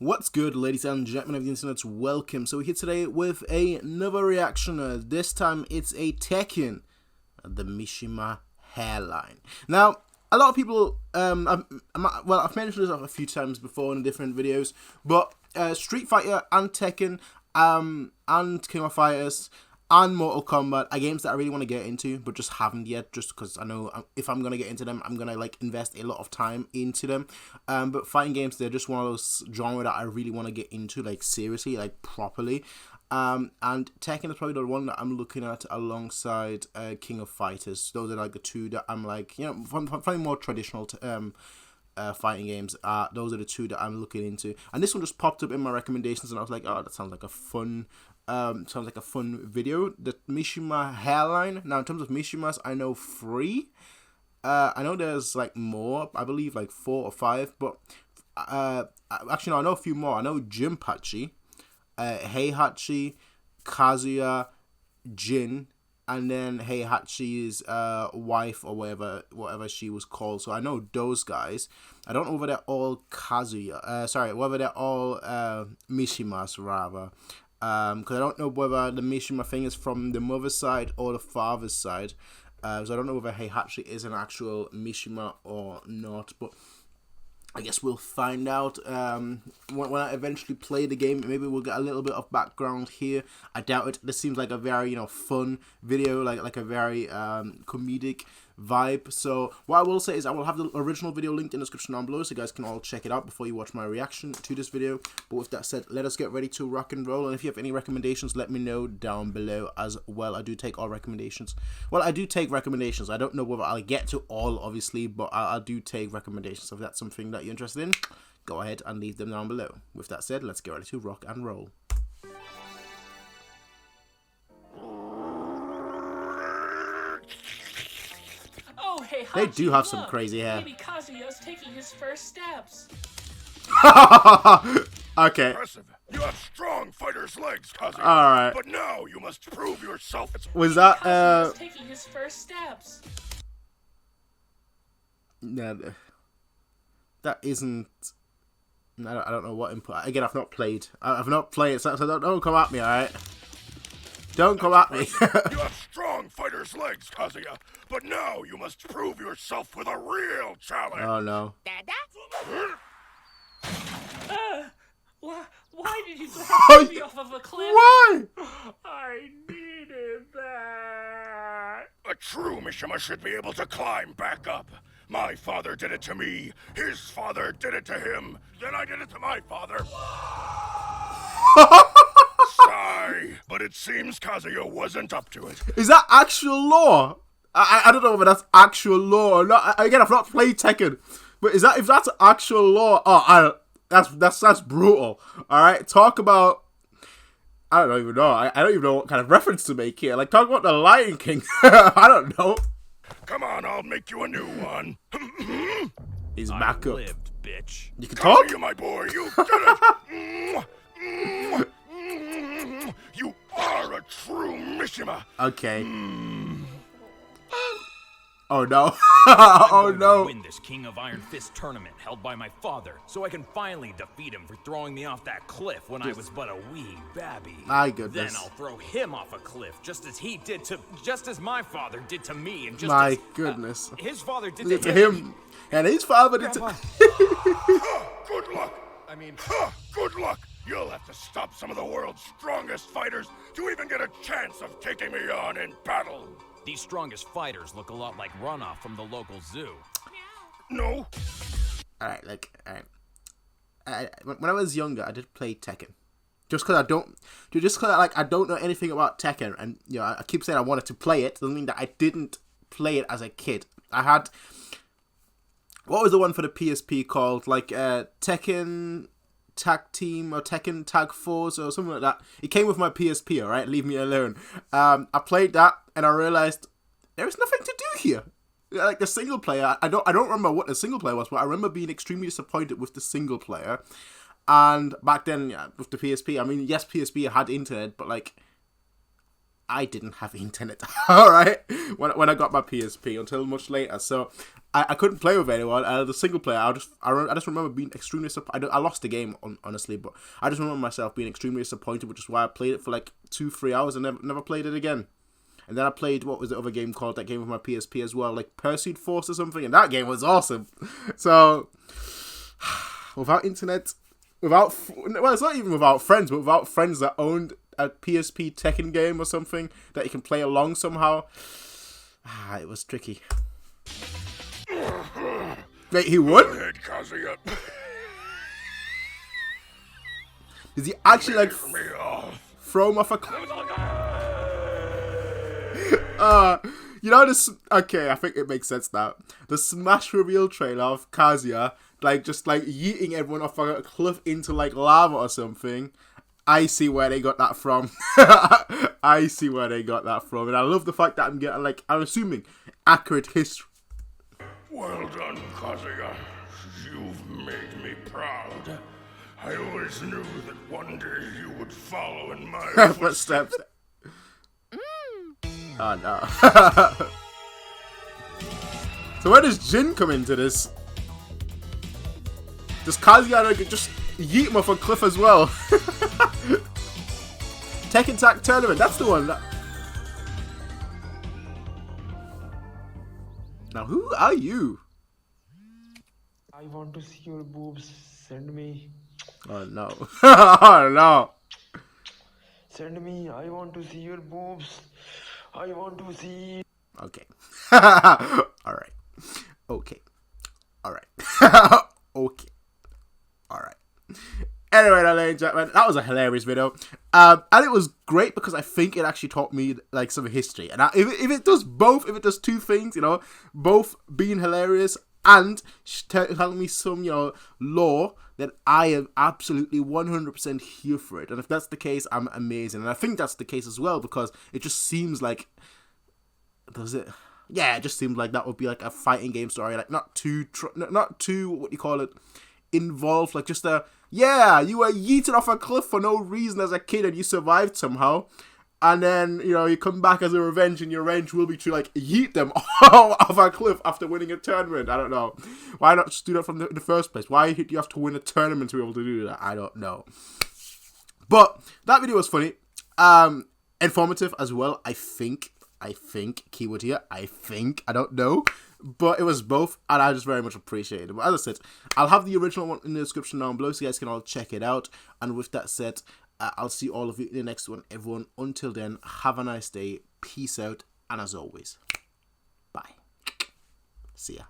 What's good, ladies and gentlemen of the internet? Welcome. So we're here today with another reaction. This time it's a Tekken, the Mishima Hairline. Now, a lot of people, I've mentioned this a few times before in different videos, but Street Fighter and Tekken, and King of Fighters, and Mortal Kombat are games that I really want to get into, but just haven't yet, just because I know if I'm going to get into them, I'm going to invest a lot of time into them. But fighting games, they're just one of those genre that I really want to get into, seriously, properly. And Tekken is probably the one that I'm looking at alongside King of Fighters. Those are the two that I'm from more traditional fighting games. Those are the two that I'm looking into. And this one just popped up in my recommendations, and I was like, oh, that sounds like a fun video. The Mishima Hairline. Now, in terms of Mishimas, I know 3. I know there's more. I believe 4 or 5. But actually, no, I know a few more. I know Jinpachi, Heihachi, Kazuya, Jin, and then Heihachi's wife or whatever she was called. So I know those guys. I don't know whether they're all Kazuya. Whether they're all Mishimas rather. Because I don't know whether the Mishima thing is from the mother's side or the father's side. So I don't know whether Heihachi is an actual Mishima or not. But I guess we'll find out when I eventually play the game. Maybe we'll get a little bit of background here. I doubt it. This seems like a very fun video, like a very comedic vibe. So what I will say is I will have the original video linked in the description down below, so you guys can all check it out before you watch my reaction to this video. But with that said, let us get ready to rock and roll. And if you have any recommendations, let me know down below as well. I do take all recommendations. Well, I do take recommendations. I don't know whether I'll get to all, obviously, but I do take recommendations. So if that's something that you're interested in, go ahead and leave them down below. With that said, let's get ready to rock and roll. Hey, they do have some crazy hair. Maybe Kazuya's taking his first steps. Okay. Impressive. You have strong fighter's legs, Kazuya. Alright. But now you must prove yourself. Was that Kazuya's taking his first steps. No, that isn't. I don't know what input. Again, I've not played. I've not played, so don't come at me, alright? Don't come at me. You have strong fighter's legs, Kazuya. But now you must prove yourself with a real challenge. Oh no. Why did you throw me off of a cliff? Why? I needed that. A true Mishima should be able to climb back up. My father did it to me. His father did it to him. Then I did it to my father. Sigh. But it seems Kazuya wasn't up to it. Is that actual lore? I don't know if that's actual lore or not. Again, I've not played Tekken, but if that's actual lore, that's brutal. All right, talk about. I don't even know. I don't even know what kind of reference to make here. Talk about the Lion King. I don't know. Come on, I'll make you a new one. He's back up. Lived, bitch. You can talk. Kazuya, my boy, you did it. You are a true Mishima. Okay. Oh no. Oh no. Win this King of Iron Fist tournament held by my father, so I can finally defeat him for throwing me off that cliff when I was but a wee babby. My goodness. Then I'll throw him off a cliff, just as my father did to me, and just my as, goodness. His father did to him, and his father did to. Good luck. Good luck. You'll have to stop some of the world's strongest fighters to even get a chance of taking me on in battle. These strongest fighters look a lot like Runoff from the local zoo. No. Alright, when I was younger, I did play Tekken. Just because I don't know anything about Tekken, and I keep saying I wanted to play it, doesn't mean that I didn't play it as a kid. I had, what was the one for the PSP called? Tekken Tag Team or Tekken Tag Force or something like that. It came with my PSP, alright? Leave me alone. I played that and I realized there's nothing to do here. The single player, I don't remember what the single player was, but I remember being extremely disappointed with the single player. And back then, with the PSP, I mean, yes, PSP had internet, but I didn't have internet, alright, when I got my PSP until much later, so I couldn't play with anyone. The single player, I just remember being extremely I lost the game, honestly, but I just remember myself being extremely disappointed, which is why I played it for like 2-3 hours and never played it again. And then I played, what was the other game called, that game with my PSP as well, like Pursuit Force or something, and that game was awesome. So, without internet, well, it's not even without friends, but without friends that owned a PSP Tekken game or something that you can play along somehow, it was tricky. Wait, he would? Go ahead, Kazuya. Did he actually like Me off. throw him off a cliff? You know this. Okay, I think it makes sense now. The Smash reveal trailer of Kazuya, like just like yeeting everyone off a cliff into like lava or something. I see where they got that from. I see where they got that from, and I love the fact that I'm getting like, I'm assuming, accurate history. Well done, Kazuya. You've made me proud. I always knew that one day you would follow in my Footsteps. Oh no. So where does Jin come into this? Does Kazuya just yeet him off a cliff as well? Tekken Tag Tournament, that's the one. Now who are you? I want to see your boobs. Send me. Oh no. Oh no. Send me. I want to see your boobs. I want to see. Okay. Alright. Okay. Alright. Okay. Alright. Anyway, ladies and gentlemen, that was a hilarious video. And it was great because I think it actually taught me like some history. And if it does both, if it does two things, you know, both being hilarious and telling me some, you know, lore, then I am absolutely 100% here for it. And if that's the case, I'm amazing. And I think that's the case as well because it just seems like, does it? Yeah, it just seems like that would be like a fighting game story, like not too what do you call it, involved, like just yeah, you were yeeted off a cliff for no reason as a kid and you survived somehow. And then, you know, you come back as a revenge, and your revenge will be to, like, yeet them off a cliff after winning a tournament. I don't know. Why not just do that from the first place? Why do you have to win a tournament to be able to do that? I don't know. But that video was funny. Informative as well, I think. Keyword here. I don't know. But it was both, and I just very much appreciate it. But as I said, I'll have the original one in the description down below, so you guys can all check it out. And with that said, I'll see all of you in the next one, everyone. Until then, have a nice day. Peace out. And as always, bye. See ya.